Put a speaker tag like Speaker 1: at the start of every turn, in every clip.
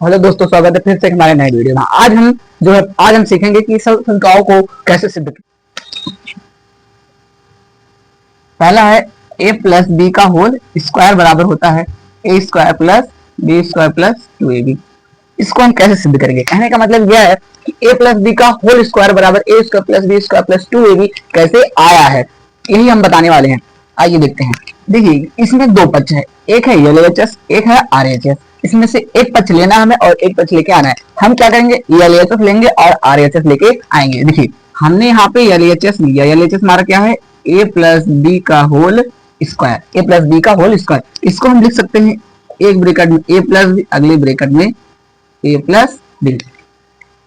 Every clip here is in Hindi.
Speaker 1: हेलो दोस्तों, स्वागत है फिर से हमारे नए वीडियो में। आज हम सीखेंगे कि सब संख्याओं को कैसे सिद्ध करें। पहला है a प्लस बी का होल स्क्वायर बराबर होता है a square plus B square plus 2ab। इसको हम कैसे सिद्ध करेंगे? कहने का मतलब यह है कि a प्लस बी का होल स्क्वायर बराबर a square plus B square plus 2ab कैसे आया है, यही हम बताने वाले हैं। आइए देखते हैं। देखिए, इसमें दो पक्ष है, एक है LHS, एक है RHS। इसमें से एक पक्ष लेना हमें और एक पक्ष लेके आना है। हम क्या करेंगे, LHS लेंगे और RHS लेके आएंगे। देखिए, हमने यहाँ पे LHS लिया। LHS हमारा क्या है, a प्लस बी का whole square, a plus B का होल स्क्वायर। इसको हम लिख सकते हैं एक ब्रैकेट में a प्लस बी, अगले ब्रैकेट में a प्लस बी।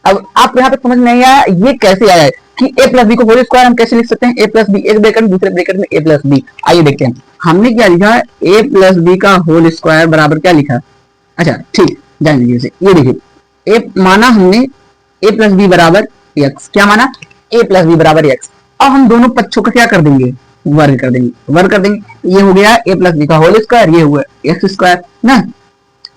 Speaker 1: अब आप यहाँ पे समझ नहीं आया ये कैसे आया है कि a प्लस बी को होल स्क्वायर हम कैसे लिख सकते हैं, a प्लस बी एक ब्रैकेट में, दूसरे ब्रैकेट में a प्लस बी। आइए देखते हैं हमने क्या लिखा है, a प्लस बी का होल स्क्वायर बराबर क्या लिखा है। अच्छा ठीक, जान लीजिए इसे। ये देखिए, a माना हमने a प्लस बी बराबर x। क्या माना, a प्लस बी बराबर x। अब हम दोनों पक्षों का क्या कर देंगे, वर्ग कर देंगे। वर्ग कर देंगे, ये हो गया a प्लस बी का होल स्क्वायर, ये हुआ x स्क्वायर ना।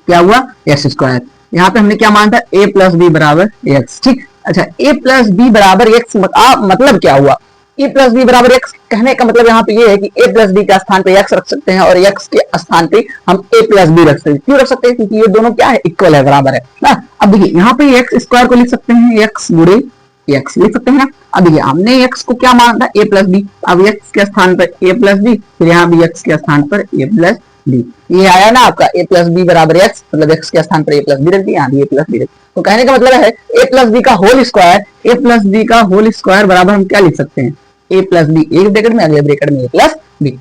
Speaker 1: क्या हुआ, x स्क्वायर। यहाँ पे हमने क्या माना था, a प्लस बी बराबर x। ठीक, अच्छा a प्लस बी बराबर x मतलब क्या हुआ, a प्लस बी बराबर x कहने का मतलब यहाँ पे ये है कि a प्लस बी के स्थान पे x रख सकते हैं और x के स्थान पे हम a प्लस बी रख सकते हैं। क्यों रख सकते हैं, क्योंकि ये दोनों क्या है, इक्वल है, बराबर है ना। अब देखिए यहाँ पे x स्क्वायर को लिख सकते हैं x गुणे x लिख सकते हैं ना। अब देखिए हमने x को क्या माना था, a प्लस बी। अब x के स्थान पर a प्लस बी, फिर यहाँ भी x के स्थान पर a प्लस बी। ये आया ना आपका a प्लस बी बराबर x, मतलब x के स्थान पर a प्लस बी रख दिया, यहाँ भी a प्लस बी रख। तो कहने का मतलब है a प्लस बी का whole square, a plus B का होल स्क्वायर बराबर हम क्या लिख सकते हैं, a प्लस बी एक ब्रैकेट में, अगले ब्रैकेट में a प्लस बी।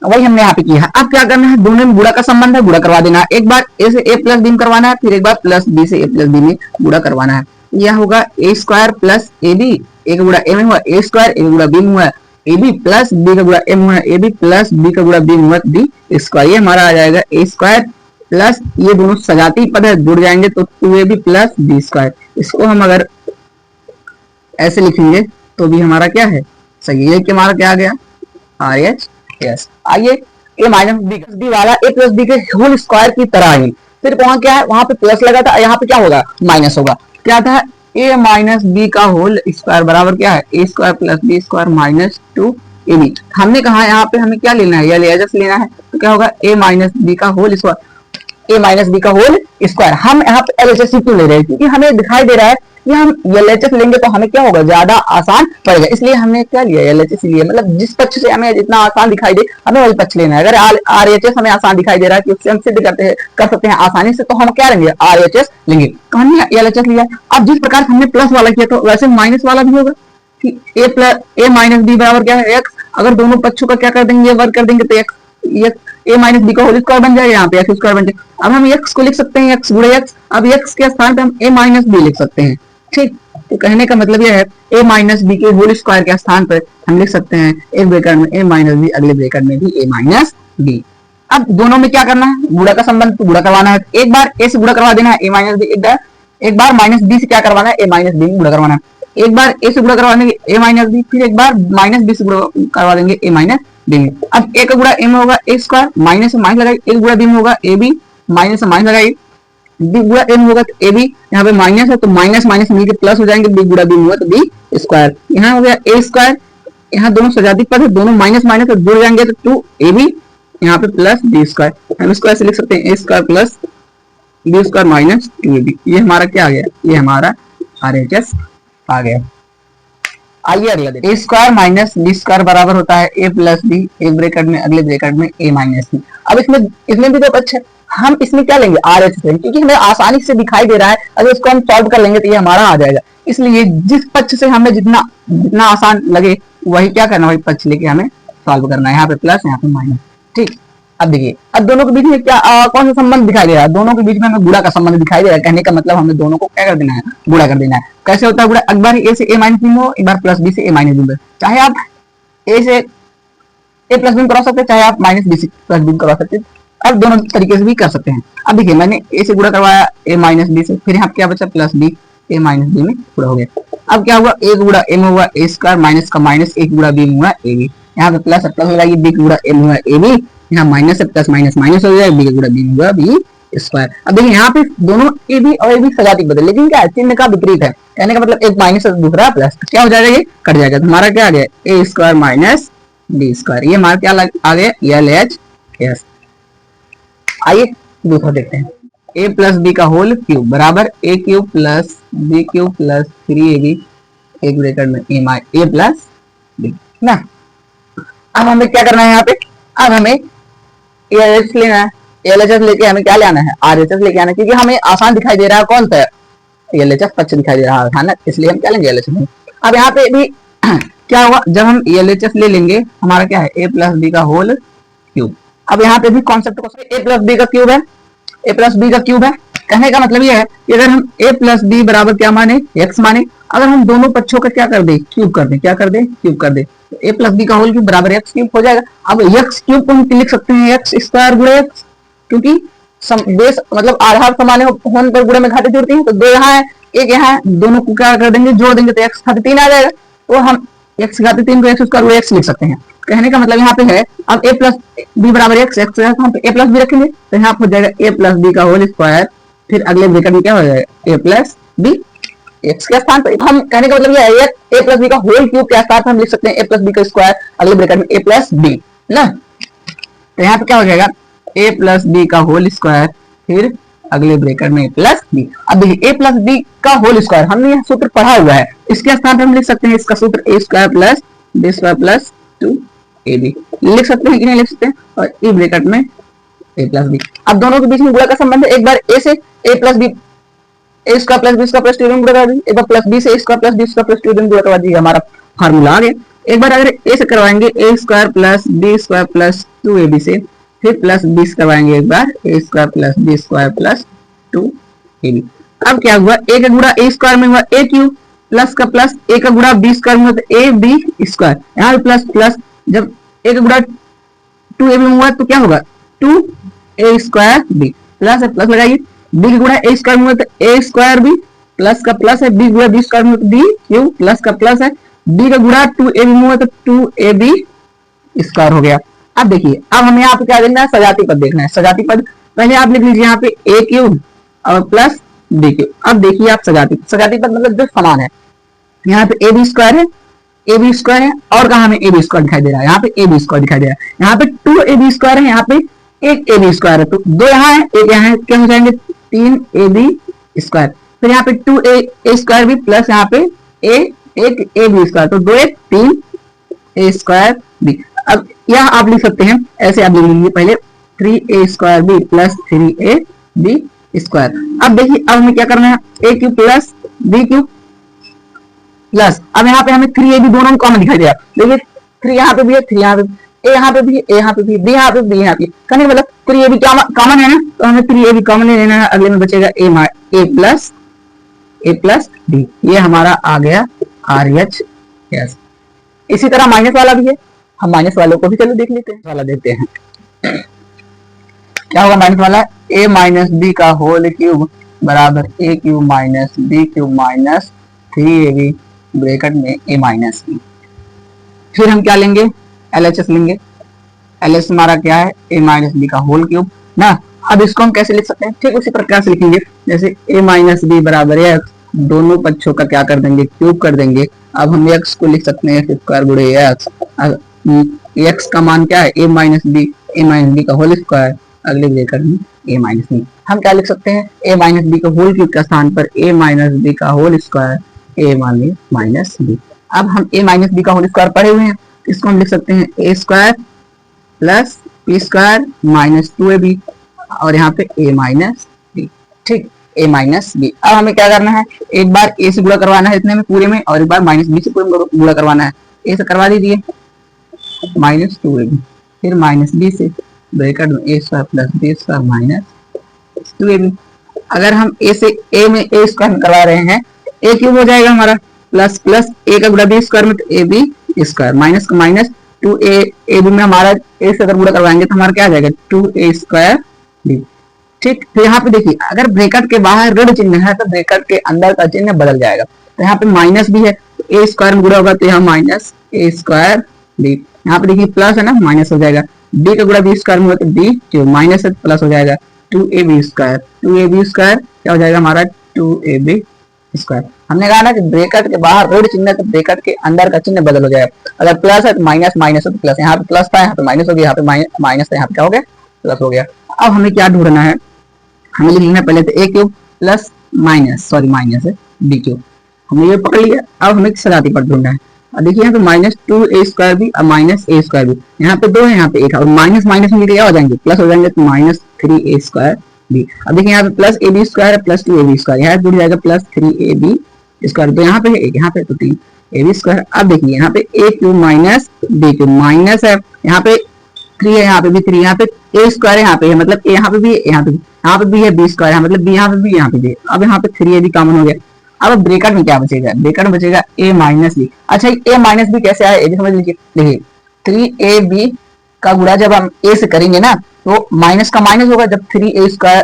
Speaker 1: वही हमने यहाँ पे किया है। अब क्या करना है, दोनों में गुणा का संबंध है, गुणा करवा देना है। एक बार a से a प्लस बी में करवाना है, फिर एक बार प्लस b से a प्लस बी में गुणा करवाना है। यह होगा a स्क्वायर प्लस ab, एक गुणा a में हुआ a स्क्वायर, एक गुणा b में हुआ ab प्लस b का गुणा a में हुआ ab प्लस b का गुणा b में हुआ b स्क्वायर। ये हमारा आ जाएगा a स्क्वायर प्लस, ये दोनों सजाती पद है, जुड़ जाएंगे तो 2ab प्लस b स्क्वायर। इसको हम अगर ऐसे लिखेंगे तो भी हमारा क्या है, सही है। कि हमारा क्या आ गया, RHS। आइए a माइनस बी वाला a प्लस बी के होल स्क्वायर की तरह ही सिर्फ वहां क्या है, वहां पे प्लस लगा था, यहाँ पे क्या होगा, माइनस होगा। क्या था, a माइनस बी का होल स्क्वायर बराबर क्या है, a square plus B square minus 2ab। हमने कहा यहाँ पे हमें क्या लेना है, LHS लेना है। तो क्या होगा, a माइनस बी का whole square, a minus B का होल स्क्वायर। हम यहाँ पे LHS क्यों ले रहे हैं, क्योंकि हमें दिखाई दे रहा है कि हम LHS लेंगे तो हमें क्या होगा, ज्यादा आसान पड़ेगा, इसलिए हमने क्या लिया, LHS लिए। मतलब जिस पक्ष से हमें जितना आसान दिखाई दे हमें वही पक्ष लेना है। अगर RHS हमें आसान दिखाई दे रहा है कि उससे हम सिद्ध कर सकते हैं आसानी से, तो हम क्या लेंगे, RHS लेंगे। तो हमने LHS लिया। अब जिस प्रकार हमने प्लस वाला किया तो वैसे माइनस वाला भी होगा कि a माइनस बी बराबर क्या है, x। अगर दोनों पक्षों का क्या कर देंगे, वर्ग कर देंगे तो x a माइनस बी का होल स्क्वायर बन जाएगा, यहाँ पे x स्क्वायर बन जाएगा। अब हम x को लिख सकते हैं x गुणे x। अब x के स्थान पे हम a माइनस बी लिख सकते हैं। ठीक, तो कहने का मतलब यह है a माइनस बी के होल स्क्वायर के स्थान पर हम लिख सकते हैं एक ब्रैकेट में a माइनस बी, अगले ब्रैकेट में भी a माइनस बी। अब दोनों में क्या करना है, गुणा का संबंध, तो गुणा करवाना है। एक बार a से गुणा करवा देना है a माइनस बी, एक बार माइनस बी से क्या करवाना है, a माइनस बी में गुणा करवाना है। एक बार a से गुणा करवा देंगे a माइनस बी, फिर एक बार माइनस बी से गुणा करवा देंगे a माइनस बी में। अब a का गुणा a में होगा a स्क्वायर, माइनस से माइनस लगाई, एक गुणा b में होगा a b, माइनस से माइनस लगाई, बी गुणा ए में होगा तो ए बी, यहाँ पे माइनस है तो माइनस माइनस मिलकर प्लस हो जाएंगे, बी गुणा बी में होगा तो बी स्क्वायर। यहाँ हो गया ए स्क्वायर, यहाँ दोनों सजाती पद है, दोनों माइनस माइनस जुड़ जाएंगे तो 2ab, यहाँ पे प्लस बी स्क्वायर। हम इसको ऐसे लिख सकते हैं a square plus B square minus 2ab। ये हमारा क्या आ गया, ये हमारा RHS आ गया। आइए अगला देखते हैं, a square minus B square बराबर होता है a प्लस बी, एक ब्रैकेट में, अगले ब्रैकेट में a माइनस बी। अब इसमें भी तो अच्छा, हम इसमें क्या लेंगे, RHS लेंगे, क्योंकि हमें आसानी से दिखाई दे रहा है। अगर इसको हम सॉल्व कर लेंगे तो ये हमारा आ जाएगा। इसलिए जिस पक्ष से हमें जितना आसान लगे वही क्या करना, वही पक्ष लेके हमें सॉल्व करना है। यहाँ पे प्लस, यहाँ पे माइनस। ठीक, अब देखिए, अब दोनों के बीच में क्या कौन सा संबंध दिखाई दे रहा है, दोनों के बीच में हमें गुणा का संबंध दिखाई दे रहा है। कहने का मतलब हमें दोनों को क्या कर देना है, गुणा कर देना है। कैसे होता है गुणा, एक बार a से a माइनस बी में हो, एक बार प्लस b से a माइनस बी में। चाहे आप a से a प्लस बी करवा सकते हैं, चाहे आप माइनस b से प्लस बी करवा सकते हैं। अब दोनों तरीके से भी कर सकते हैं। अब देखिए, मैंने a से गुणा करवाया a माइनस बी से, फिर यहाँ क्या बचा, plus b, a minus B में गुणा हो गया। अब क्या हुआ, a गुणा a में हुआ a स्क्वायर, माइनस का माइनस, एक गुणा b में हुआ a b, यहाँ पे प्लस प्लस हो जाएगी, b गुणा a में हुआ a b, यहाँ माइनस से प्लस माइनस माइनस हो जाएगा, b गुणा b में हुआ b स्क्वायर। अब देखिए यहाँ पे दोनों ए बी और ए बी सजाती बदल, लेकिन क्या है चिन्ह का विपरीत है, कहने का मतलब एक माइनस है दूसरा प्लस, क्या हो जाएगा ये कट जाएगा, तो हमारा क्या आ गया ए स्क्वायर माइनस बी स्क्वायर, ये हमारा क्या आ गया एल एच एस। आइए दूसरा देखते हैं, ए प्लस बी का होल क्यूब बराबर A cube plus B cube plus 3ab एक ब्रैकेट में ए प्लस बी ना। अब हमें क्या करना है यहाँ पे, अब हमें एलएचएस लेना है, एलएचएस लेके हमें क्या लेना है आरएचएस लेके आना है, क्योंकि हमें आसान दिखाई दे रहा है कौन सा एलएचएस पक्ष दिखाई दे रहा है ना, इसलिए हम क्या लेंगे एलएचएस। अब यहाँ पे भी क्या होगा, जब हम एलएचएस ले लेंगे हमारा क्या है ए प्लस बी का होल क्यूब। अब यहाँ पे भी कॉन्सेप्ट को ए प्लस बी का क्यूब है, ए प्लस बी का क्यूब है, कहने का मतलब ये है कि अगर हम a प्लस बी बराबर क्या माने x माने, अगर हम दोनों पक्षों का क्या कर दे क्यूब कर दे, क्या कर दे क्यूब कर दे, तो a प्लस बी का होल क्यूब बराबर x क्यूब हो जाएगा। अब x क्यूब को हम लिख सकते हैं x स्क्वायर गुणे x, क्योंकि बेस मतलब आधार समान होने पर गुणे में घाटे जुड़ती है, तो दो यहाँ है एक यहाँ है, दोनों को क्या कर देंगे जोड़ देंगे तो x घाते 3 आ जाएगा, तो हम x घाते 3 को x स्क्वायर गुणे x लिख सकते हैं। कहने का मतलब यहाँ पे है अब a प्लस बी बराबर x हम पे a प्लस बी रखेंगे तो यहाँ हो जाएगा a प्लस बी का होल स्क्वायर, फिर अगले ब्रैकेट में क्या हो जाएगा a प्लस बी x के स्थान पर, हम कहने का मतलब ये है a प्लस बी का होल क्यूब के स्थान पर हम लिख सकते हैं a प्लस बी का स्क्वायर, अगले ब्रैकेट में a प्लस बी ना, तो यहाँ पे क्या हो जाएगा a प्लस बी का होल स्क्वायर, फिर अगले ब्रैकेट में a प्लस बी। अब देखिए a प्लस बी का होल स्क्वायर हमने यह सूत्र पढ़ा हुआ है, इसके स्थान पर हम लिख सकते हैं इसका सूत्र a square plus B square plus 2ab लिख सकते हैं कि नहीं लिख सकते हैं, और ई ब्रैकेट में a प्लस बी। अब दोनों के बीच में गुणा का संबंध है, एक बार a से a plus B A square plus B square plus 2ab गुणा कर दीजिए, एक बार प्लस बी से a square plus B square plus 2ab गुणा करवा दीजिए, हमारा फार्मूला आ गया। एक बार अगर a से करवाएंगे a square plus B square plus 2ab से, फिर प्लस बी से करवाएंगे एक बार a square plus B square plus 2ab। अब क्या हुआ a का गुणा a स्क्वायर में हुआ a क्यूब प्लस का प्लस a का गुणा b स्क्वायर में हुआ तो a b स्क्वायर, यहाँ पे प्लस प्लस जब a का गुणा 2ab में हुआ तो क्या होगा 2a स्क्वायर b प्लस है प्लस लगाइए, b का गुणा a स्क्वायर में हुआ तो a स्क्वायर b प्लस का प्लस है b गुणा b स्क्वायर में हुआ तो b क्यूब प्लस का प्लस है b का गुणा 2ab में हुआ तो 2ab स्क्वायर हो गया। अब देखिए अब हमें यहाँ पे क्या देखना है सजाती पद देखना है, सजाती पद पहले आप लिख लीजिए यहाँ पे a क्यूब और प्लस b क्यूब। अब देखिए आप सजाती पद मतलब जो समान है, यहाँ पे ab स्क्वायर है ए बी स्क्वायर है, और कहा हमें ए बी स्क्वायर दिखाई दे रहा है, यहाँ पे ए बी स्क्वायर दिखाई दे रहा है, यहाँ पे 2ab स्क्वायर है, यहाँ पे एक ए बी स्क्वायर है, तो दो यहाँ है एक यहाँ है, क्या हो जाएंगे 3ab स्क्वायर, फिर यहाँ पे 2a स्क्वायर भी प्लस यहाँ पे एक ए बी स्क्वायर, तो 2 एक 3a स्क्वायर बी। अब यह आप लिख सकते हैं ऐसे, आप लिख लीजिए पहले 3a square B plus 3ab square. अब देखिए अब हमें क्या करना है a cube plus b cube plus, अब यहाँ पे हमें 3ab दोनों कॉमन दिखाई दे रहा है, देखिए 3 यहाँ पे भी है 3 यहाँ पे, a यहाँ पे भी है a यहाँ पे भी, b यहाँ पे b यहाँ पे, कहने मतलब 3ab कॉमन है ना, तो हमें 3ab कॉमन ले लेना है, अगले में बचेगा a प्लस b, ये हमारा आ गया RHS। इसी तरह माइनस वाला भी है, हम माइनस वालों को भी चलो देख लेते हैं, वाला देखते हैं क्या होगा माइनस वाला, a माइनस बी का होल क्यूब बराबर a cube minus b cube minus 3ab bracket में a माइनस बी। फिर हम क्या लेंगे LHS लेंगे, LHS हमारा क्या है a माइनस बी का होल क्यूब ना। अब इसको हम कैसे लिख सकते हैं, ठीक उसी प्रकार से लिखेंगे जैसे a माइनस बी बराबर है, दोनों पक्षों का क्या कर देंगे क्यूब कर देंगे। अब हम x को लिख सकते हैं स्क्वायर गुणे x का मान क्या है a माइनस बी का होल स्क्वायर, अगले ब्रैकेट में a माइनस बी। हम क्या लिख सकते हैं a माइनस बी का होल क्यूब के स्थान पर a माइनस बी का whole square a minus B. अब हम a माइनस बी का होल स्क्वायर पढ़े हुए हैं, इसको हम लिख सकते हैं a square plus B square minus 2ab और यहाँ पे a माइनस बी, ठीक a माइनस बी। अब हमें क्या करना है एक बार a से गुणा करवाना है इतने में पूरे में, और एक बार माइनस बी से गुणा करवाना है, a से करवा दीजिए माइनस 2ab, फिर माइनस बी से ब्रैकेट में a square plus B square minus 2ab। अगर हम a से a में a स्क्वायर करवा रहे हैं a क्यूब हो जाएगा हमारा प्लस प्लस a का गुणा b स्क्वायर में तो ab स्क्वायर माइनस का माइनस 2ab में हमारा a से अगर गुणा करवाएंगे तो हमारा क्या आ जाएगा 2a स्क्वायर b, ठीक। तो यहाँ पे देखिए अगर ब्रैकेट के बाहर ऋण चिन्ह है तो ब्रैकेट के अंदर का चिन्ह बदल जाएगा, तो यहाँ पे माइनस भी है a स्क्वायर में गुणा होगा तो यहाँ माइनस a स्क्वायर b, यहाँ पे देखिए प्लस है ना माइनस हो जाएगा, b का गुणा b स्क्वायर में होगा तो b क्यूब माइनस है प्लस हो जाएगा 2ab²। 2ab² क्या हो जाएगा हमारा 2ab²। हमने कहा ना कि ब्रैकेट के बाहर ऋण चिन्ह तो ब्रैकेट के अंदर का चिन्ह बदल हो जाएगा। अगर प्लस है तो माइनस, माइनस है तो प्लस। यहाँ पे प्लस था यहाँ पे माइनस हो गया, यहाँ पे माइनस था यहाँ पे क्या हो गया प्लस हो गया। अब हमें क्या ढूंढना है, हमें लिखना है पहले तो a³ plus minus, sorry minus है b³। हमने ये पकड़ लिया। अब हमें सजाती पर ढूंढना है। अब देखिए यहाँ पे -2a² भी और -a² भी, यहाँ पे 2 है यहाँ पे 1 है, और माइनस माइनस मिलकर क्या हो जाएंगे प्लस हो जाएंगे, तो -3a² भी। अब देखिए यहाँ पे +ab² है प्लस 2ab², यहाँ जुड़ जाएगा +3ab²। तो यहाँ पे है 1, यहाँ पे तो 3ab²। अब देखिए यहाँ पे a³ माइनस b³ माइनस है, यहाँ पे 3 है, यहाँ पे भी 3, यहाँ पे a² है, यहाँ पे है मतलब a यहाँ पे भी है, यहाँ पे भी है b² है मतलब b यहाँ पे भी, यहाँ पे भी। अब यहाँ पे 3ab कॉमन हो गया। अब ब्रैकेट में क्या बचेगा, ब्रैकेट में बचेगा a माइनस बी। अच्छा a माइनस बी कैसे आया, ये समझ लीजिए। देखिए 3ab का गुणा जब हम a से करेंगे ना तो माइनस का माइनस होगा, जब 3a²,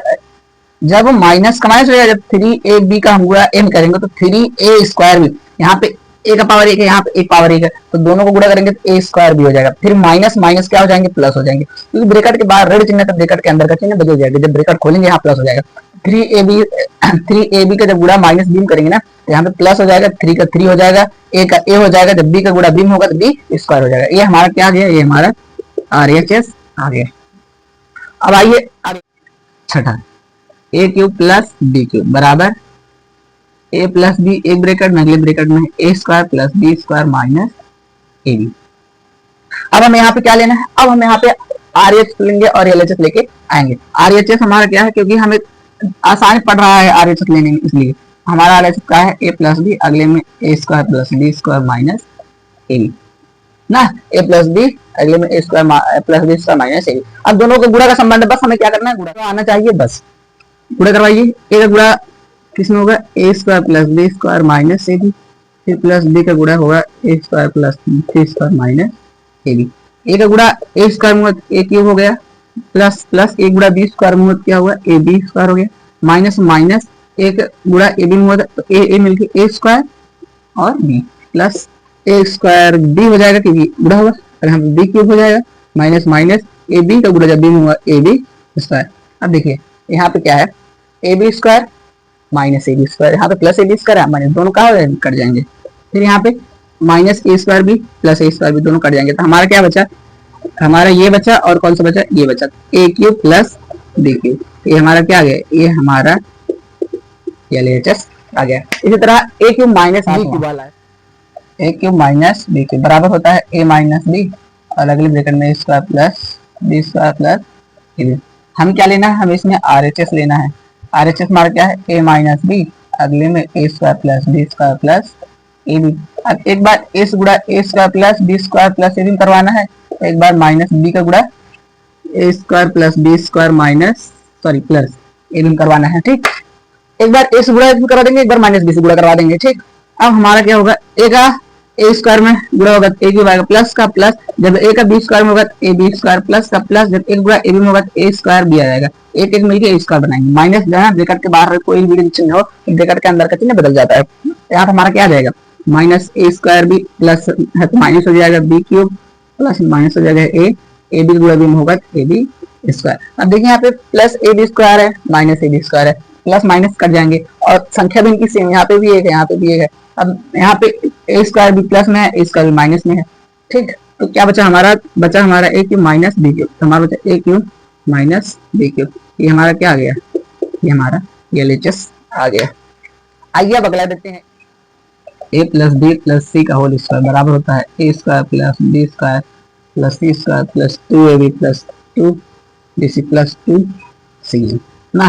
Speaker 1: जब माइनस का माइनस हो जाएगा, जब 3ab का हम गुणा a में करेंगे तो 3a² भी, यहाँ पे a का पावर 1 है, यहाँ पे 1 पावर 1 है, तो दोनों को गुणा करेंगे तो a² भी हो जाएगा। फिर माइनस माइनस क्या हो जाएंगे प्लस हो जाएंगे, क्योंकि ब्रैकेट के बाहर ऋण चिन्ह तो ब्रैकेट के अंदर का चिन्ह बदल जाएगा। जब ब्रैकेट खोलेंगे यहाँ प्लस हो जाएगा। 3ab का जब गुणा माइनस b में करेंगे ना तो यहाँ पे प्लस हो जाएगा, 3 का 3 हो जाएगा, a का a हो जाएगा, जब b का गुणा b में होगा तो b² हो जाएगा। ये हमारा क्या आ गया, ये हमारा RHS आ गया। अब आइए आगे छठा, a³ प्लस b³ बराबर a प्लस b, एक ब्रैकेट में, अगले ब्रैकेट में a² plus b² minus ab। अब हमें यहाँ पे क्या लेना है, अब हम यहाँ पे RHS लेंगे और LHS लेके आएंगे। RHS हमारा क्या है, क्योंकि हमें आसान पड़ रहा है RHS लेने में, इसलिए हमारा RHS क्या है a प्लस b, अगले में a² plus b² minus ab ना, a प्लस b अगले में a² plus b² minus ab। अब दोनों के गुणा का संबंध, बस हमें क्या करना है, गुणा तो आना चाहिए, बस गुणा करवाइए। a का गुणा किसमें होगा, a² plus b² minus ab, फिर प्लस b का गुणा होगा a² plus b² minus ab। a का गुणा a² में a³ हो गया, प्लस प्लस a गुणा b² में क्या हुआ ab² हो गया, माइनस माइनस एक गुणा ab में होगा तो a मिलके a² और b, प्लस a² b हो जाएगा क्योंकि गुणा होगा, और हम b³ हो जाएगा, माइनस माइनस ab का गुणा जब b में हुआ ab²। अब देखिए यहाँ पे क्या है, ab² माइनस ab², यहाँ पे प्लस ab² है, माइनस दोनों कहाँ कट जाएंगे, फिर यहाँ पे माइनस a² भी प्लस a² भी दोनों कट जाएंगे। तो हमारा क्या बचा, हमारा ये बचा और कौन सा बचा, ये बचा a³ प्लस b³। ये हमारा क्या आ गया, ये हमारा LHS आ गया। इसी तरह a³ माइनस b³ वाला है, a³ माइनस b³ बराबर होता है a माइनस b, और अगले ब्रैकेट में a² plus b² plus ab। हम क्या लेना है, हमें इसमें RHS लेना है। RHS हमारा क्या है, a माइनस b, अगले में a² plus b² plus ab। अब एक बार a से गुणा a² plus b² plus ab करवाना है, एक बार माइनस b का गुणा a² plus b² minus sorry plus ab करवाना है। ठीक, एक बार a से गुणा करवा देंगे, एक बार माइनस b से गुणा करवा देंगे। ठीक, अब हमारा क्या होगा, a का a² में गुणा होगा तो a³ आएगा प्लस का प्लस, जब a का b² में होगा तो ab² प्लस का प्लस, जब एक गुणा ab में होगा तो a² b आ जाएगा, एक एक मिलकर a² बनाएंगे। माइनस जो है ब्रैकेट के बाहर कोई भी चिन्ह हो ब्रैकेट के अंदर का चिन्ह बदल जाता है। यहाँ पर हमारा क्या आ जाएगा, माइनस a² b प्लस है तो माइनस हो जाएगा b³ प्लस माइनस हो जाएगा ab गुणा b में होगा तो ab²। अब देखिए यहाँ पे प्लस ab² है माइनस ab² है, प्लस माइनस कट जाएंगे और संख्या भी इनकी सेम, यहाँ पे भी एक है यहाँ पे भी एक है। अब यहाँ पे a² भी प्लस में है, a² भी माइनस में है। ठीक, तो क्या बचा हमारा, बचा हमारा a³ माइनस b³, तो हमारा बचा a³ माइनस b³। ये हमारा क्या आ गया, ये हमारा LHS आ गया। आइए अब अगला देखते हैं, a plus b plus c का होल स्क्वायर बराबर होता है a² plus b² plus c² plus 2ab plus 2bc plus 2c ना।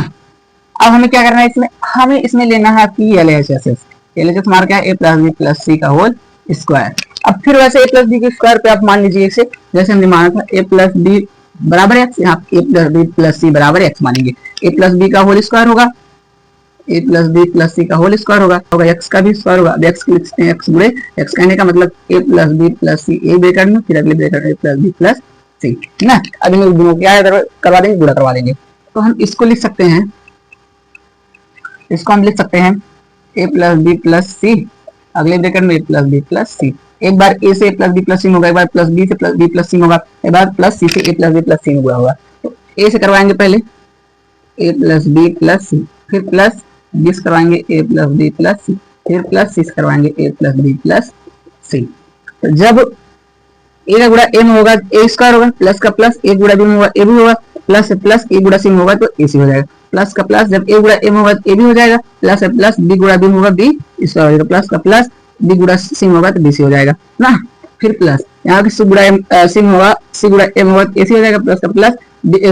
Speaker 1: अब हमें क्या करना है, इसमें हमें इसमें लेना है आपकी LHS। LHS हमारा क्या है, a plus b plus c का होल स्क्वायर। अब फिर वैसे a प्लस b के स्क्वायर पे आप मान लीजिए इसे, जैसे हमने माना था a प्लस b बराबर x, यहाँ a plus b plus c बराबर x मानेंगे। a प्लस b का होल स्क्वायर होगा, a plus b plus c का होल स्क्वायर होगा, x का भी स्क्वायर होगा। अब x को लिखते हैं x गुणे x, कहने का मतलब a plus b plus c एक ब्रैकेट में, फिर अगले ब्रैकेट में a plus b plus c ना। अब इन दोनों क्या करवा देंगे, गुणा करवा देंगे। तो हम इसको लिख सकते हैं, इसको हम लिख सकते हैं a plus b plus c, अगले ब्रैकेट में a plus b plus c। एक बार a से a plus b plus c होगा, एक बार प्लस b से प्लस b प्लस c होगा, एक बार प्लस c से a plus b plus c में गुणा होगा। तो a से करवाएंगे पहले, ए प्लस बी प्लस सी, फिर प्लस बी से करवाएंगे ए प्लस बी प्लस सी, फिर प्लस सी से करवाएंगे ए प्लस बी प्लस सी। तो जब ए का गुणा ए में होगा ए स्क्वायर होगा, प्लस का प्लस ए गुणा बी में होगा ए भी होगा, प्लस से प्लस ए गुणा सी में होगा तो ए सी हो जाएगा, प्लस का प्लस जब ए गुणा ए में होगा तो ए भी हो जाएगा, प्लस से प्लस बी गुणा बी में होगा बी स्क्वायर हो जाएगा, प्लस का प्लस बी गुणा सी में होगा तो बी सी हो जाएगा ना। फिर प्लस यहाँ पे सी गुणा सी में होगा, सी गुणा ए में होगा तो ए सी हो जाएगा, प्लस का प्लस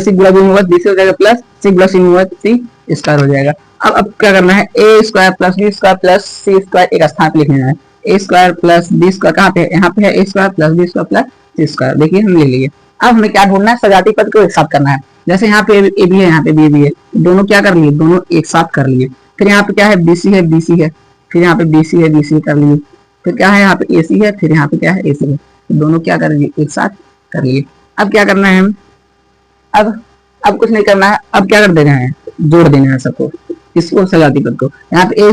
Speaker 1: सी गुणा बी में होगा तो बी सी हो जाएगा, प्लस सी गुणा सी में होगा तो सी स्क्वायर हो जाएगा। अब क्या करना है, A square plus B square plus C square एक स्थान पे लिख लेना है। A square plus B square कहाँ पे है, यहाँ पे है A square plus B square plus C square, देखिए हम ले लिए। अब हमें क्या ढूंढना है, सजातीय पद को एक साथ करना है। जैसे यहाँ पे ए भी है, यहाँ पे बी भी है, दोनों क्या कर लिए, दोनों एक साथ कर लिए। फिर यहाँ पे क्या है, बीसी है बीसी है, फिर यहाँ पे बीसी है बीसी कर लिए, फिर क्या है यहाँ पे एसी है, फिर यहाँ पे क्या है एसी है, दोनों क्या कर लिए, एक साथ कर लिए। अब क्या करना है, अब कुछ नहीं करना है, अब क्या कर देना है, जोड़ देना है सबको, इसको सजातीय पद को। यहाँ पे ए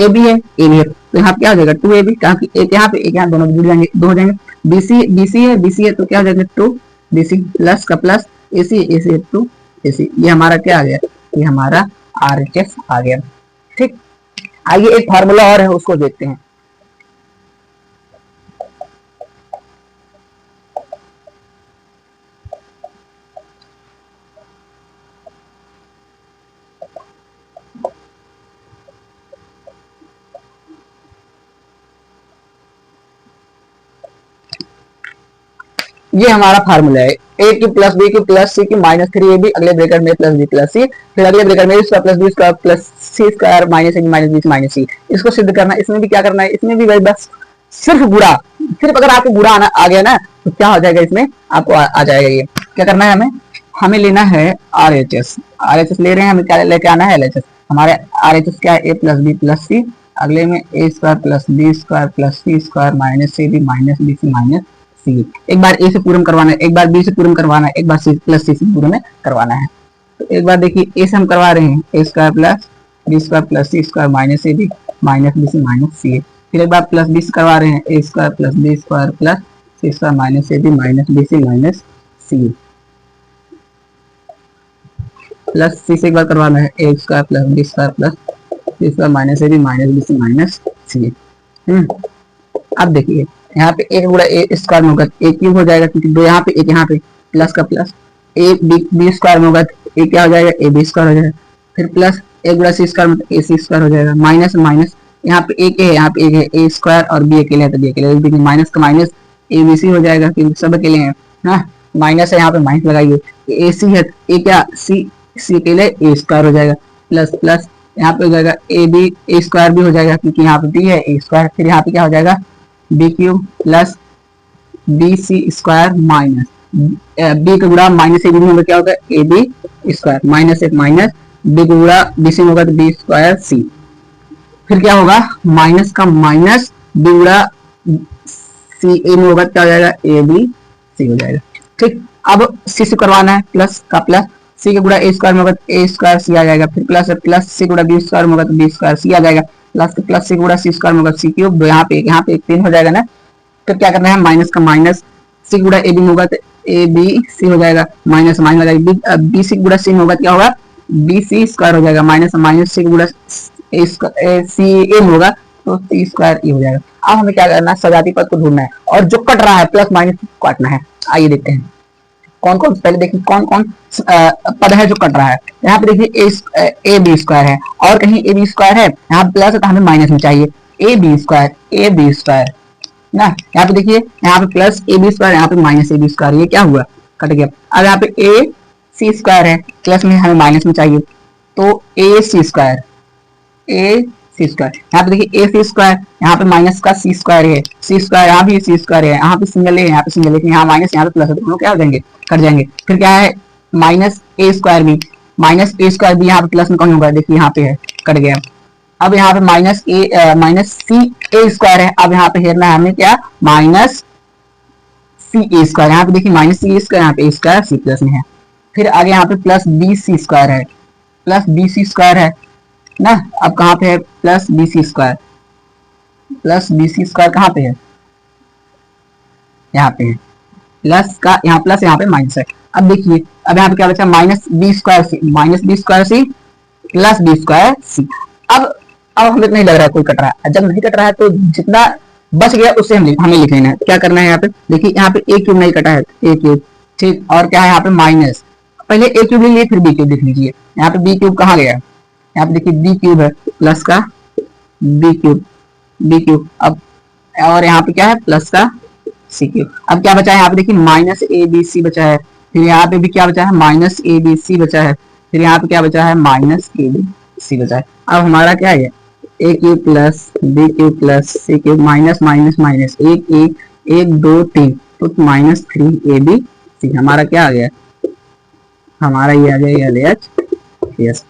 Speaker 1: भी है ए भी है, तो यहाँ पे क्या हो जाएगा 2ab, एक यहाँ पे एक यहाँ, दोनों जुड़ जाएंगे, दो हो जाएंगे। बीसी है तो क्या हो जाएगा 2bc, प्लस का प्लस एसी एसी 2ac, ये हमारा क्या आ गया, ये हमारा RHS आ गया। ठीक, आइए एक फार्मूला और है उसको देखते हैं। ये हमारा फार्मूला है, ए की प्लस बी की प्लस सी की माइनस 3ab, अगले ब्रैकेट में प्लस बी प्लस सी, फिर अगले ब्रैकेट में इसका plus B square plus C square minus ए माइनस बी माइनस सी। इसको सिद्ध करना है। इसमें भी क्या करना है, इसमें भी वही बस सिर्फ गुणा, सिर्फ अगर आपको गुणा आ गया ना तो क्या हो जाएगा, इसमें आपको आ जाएगा। ये क्या करना है, हमें लेना है RHS ले रहे हैं, हमें क्या लेके आना है LHS। हमारे RHS क्या है, A plus B plus C, अगले में A square plus B square plus C square minus C B minus B C minus C. एक बार ए से पूर्ण करवाना है, एक बार बी से पूर्ण करवाना है, एक बार सी प्लस सी से पूर्ण करवाना है। तो एक बार देखिए ए से हम करवा रहे हैं, A square plus B square plus C square minus A B minus B C minus C. फिर एक बार प्लस बी से करवा रहे हैं, A square plus B square plus C square minus A B minus B C minus C. Plus C से एक बार करवाना है, A square plus B square plus C square minus A B minus B C minus C. अब देखिए यहाँ पे एक गुणा ए स्क्वायर में होगा ए क्यूब हो जाएगा, क्योंकि दो यहाँ पे एक यहाँ पे, प्लस का प्लस ए बी स्क्वायर में होगा ए क्या हो जाएगा, ए बी स्क्वायर हो जाएगा। फिर प्लस ए गुणा सी स्क्वायर में ए सी स्क्वायर हो जाएगा, माइनस माइनस यहाँ पे एक है, यहाँ पे एक है, ए स्क्वायर और बी अकेले है तो बी अकेले, देखिए माइनस का माइनस ए बी सी हो जाएगा, क्योंकि सब अकेले हैं ना, माइनस है यहाँ पे माइनस लगाइए, ए सी है ए क्या सी अकेले ए स्क्वायर हो जाएगा, प्लस प्लस यहाँ पे हो जाएगा ए बी ए स्क्वायर भी हो जाएगा, क्योंकि यहाँ पे बी है ए स्क्वायर। फिर यहाँ पे क्या हो जाएगा B cube plus B C square minus B का गुणा माइनस ए बी में क्या होगा, ए बी स्क्वायर माइनस एक माइनस बी का गुणा बी सी में होगा तो बी स्क्वायर सी। फिर क्या होगा, माइनस का माइनस बी गुणा सी ए में होगा क्या हो जाएगा, ए बी सी हो जाएगा। ठीक, अब सी से करवाना है, प्लस का प्लस सी का गुणा ए स्क्वायर में होगा तो ए स्क्वायर सी आ जाएगा, फिर प्लस सी गुणा बी स्क्वायर में होगा तो बी स्क्वायर सी आ जाएगा, प्लस सी गुणा सी स्क्वायर में होगा सी क्यूब, यहाँ पे एक 3 हो जाएगा ना। फिर क्या करना है, माइनस का माइनस सी गुणा ए बी में होगा तो ए बी सी हो जाएगा, माइनस माइनस लगाएगा, बी सी गुणा सी में होगा क्या होगा, बी सी स्क्वायर हो जाएगा, माइनस माइनस सी गुणा सी ए में होगा तो सी स्क्वायर ई हो जाएगा। अब हमें क्या करना है, सजातीय पद को ढूंढना है और जो कट रहा है प्लस माइनस काटना है। आइए देखते हैं कौन कौन, पहले देखिए कौन कौन पद है जो कट रहा है। यहाँ पे देखिए ए बी स्क्वायर है और कहीं ए बी स्क्वायर है, यहाँ पे प्लस है तो हमें माइनस में चाहिए, ए बी स्क्वायर ना। यहाँ पे देखिए यहाँ पे प्लस ए बी स्क्वायर, यहाँ पे माइनस ए बी स्क्वायर, ये क्या हुआ, कट गया। अब यहाँ पे ए सी स्क्वायर है, प्लस में हमें माइनस में चाहिए तो ए सी स्क्वायर यहाँ पे देखिए ए सी स्क्वायर, यहाँ पे माइनस का सी स्क्वायर है, सी स्क्वायर यहाँ भी सी स्क्वायर है, यहाँ पे सिंगल है, यहाँ पे सिंगल है, यहाँ माइनस यहाँ पे प्लस है, दोनों क्या हो जाएंगे, कट जाएंगे। फिर क्या है, माइनस ए स्क्वायर भी यहाँ पे प्लस में कौन होगा, देखिए यहाँ पे है, कट गया। अब यहाँ पे माइनस सी ए स्क्वायर है, अब यहाँ पे हेरना है हमें क्या, माइनस सी ए स्क्वायर, यहाँ पे देखिए माइनस सी ए स्क्वायर, यहाँ पे ए स्क्वायर सी प्लस में है। फिर आगे यहाँ पे प्लस बी सी स्क्वायर है ना। अब कहाँ पे है, प्लस बी सी स्क्वायर कहाँ पे है, यहाँ पे है प्लस का यहाँ प्लस यहाँ पे माइनस है। अब देखिए अब यहाँ पे क्या बचा minus B square C plus B square C. अब हमें नहीं लग रहा है कोई कट रहा है। जब नहीं कट रहा है तो जितना बच गया उससे हमें लिख लेना है। क्या करना है यहाँ पे देखिए यहाँ पे ए क्यूब नहीं कटा है ए क्यूब ठीक, और क्या है यहाँ पे माइनस, पहले ए क्यूब ले लिए फिर बी क्यूब लिख लीजिए। यहाँ पे बी क्यूब कहाँ गया, यहाँ पे देखिए बी क्यूब है प्लस का बी क्यूब अब, और यहाँ पे क्या है प्लस का सी क्यूब। अब क्या बचा है यहाँ पे देखिए माइनस ए बी सी बचा है, फिर यहाँ पे भी क्या बचा है माइनस ए बी सी बचा है, फिर यहाँ पे क्या बचा है माइनस ए बी सी बचा है। अब हमारा क्या है A cube plus B cube plus C cube minus minus minus एक दो तीन तो माइनस 3 ए बी सी। हमारा क्या आ गया, हमारा ये आ गया एल एच यस।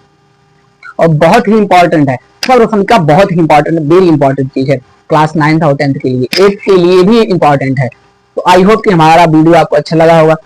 Speaker 1: और बहुत ही इंपॉर्टेंट है सर्वसम का, बहुत ही इंपॉर्टेंट वेरी इंपॉर्टेंट चीज है क्लास 9th और 10th के लिए, 8th के लिए भी इंपॉर्टेंट है। तो आई होप कि हमारा वीडियो आपको अच्छा लगा होगा।